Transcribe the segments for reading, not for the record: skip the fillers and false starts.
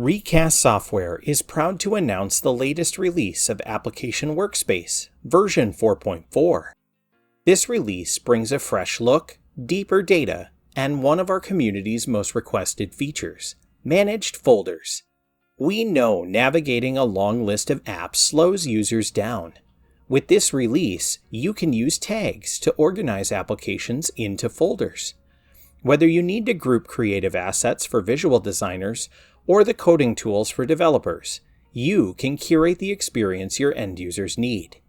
Recast Software is proud to announce the latest release of Application Workspace, version 4.4. This release brings a fresh look, deeper data, and one of our community's most requested features, managed folders. We know navigating a long list of apps slows users down. With this release, you can use tags to organize applications into folders. Whether you need to group creative assets for visual designers or the coding tools for developers, you can curate the experience your end users need.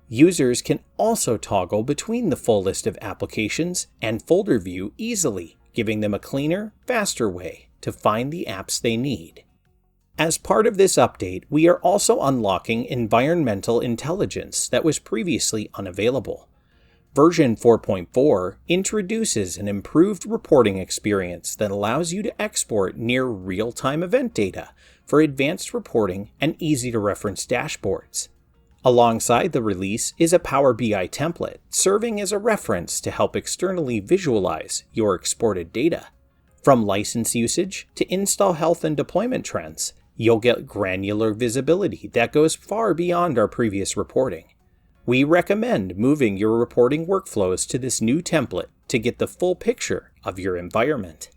Users can also toggle between the full list of applications and folder view easily, giving them a cleaner, faster way to find the apps they need. As part of this update, we are also unlocking environmental intelligence that was previously unavailable. Version 4.4 introduces an improved reporting experience that allows you to export near real-time event data for advanced reporting and easy-to-reference dashboards. Alongside the release is a Power BI template serving as a reference to help externally visualize your exported data. From license usage to install health and deployment trends, you'll get granular visibility that goes far beyond our previous reporting. We recommend moving your reporting workflows to this new template to get the full picture of your environment.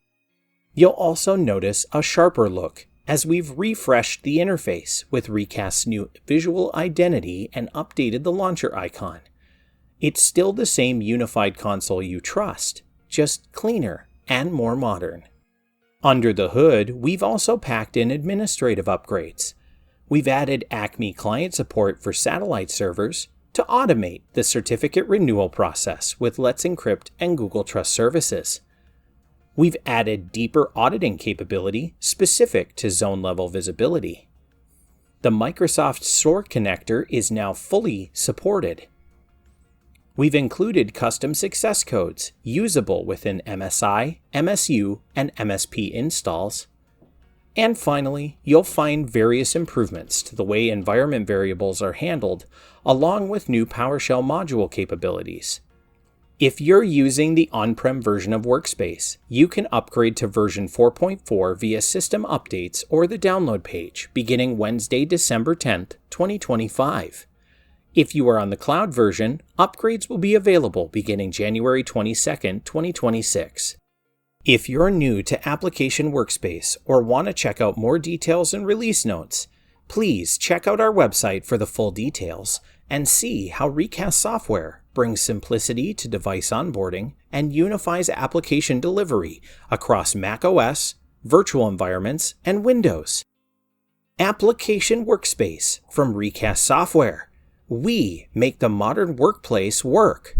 You'll also notice a sharper look as we've refreshed the interface with Recast's new visual identity and updated the launcher icon. It's still the same unified console you trust, just cleaner and more modern. Under the hood, we've also packed in administrative upgrades. We've added Acme client support for satellite servers to automate the certificate renewal process with Let's Encrypt and Google Trust Services. We've added deeper auditing capability specific to zone-level visibility. The Microsoft Store connector is now fully supported. We've included custom success codes usable within MSI, MSU, and MSP installs. And finally, you'll find various improvements to the way environment variables are handled, along with new PowerShell module capabilities. If you're using the on-prem version of Workspace, you can upgrade to version 4.4 via system updates or the download page beginning Wednesday, December 10th, 2025. If you are on the cloud version, upgrades will be available beginning January 22nd, 2026. If you're new to Application Workspace or want to check out more details and release notes, please check out our website for the full details and see how Recast Software brings simplicity to device onboarding and unifies application delivery across macOS, virtual environments, and Windows. Application Workspace from Recast Software. We make the modern workplace work.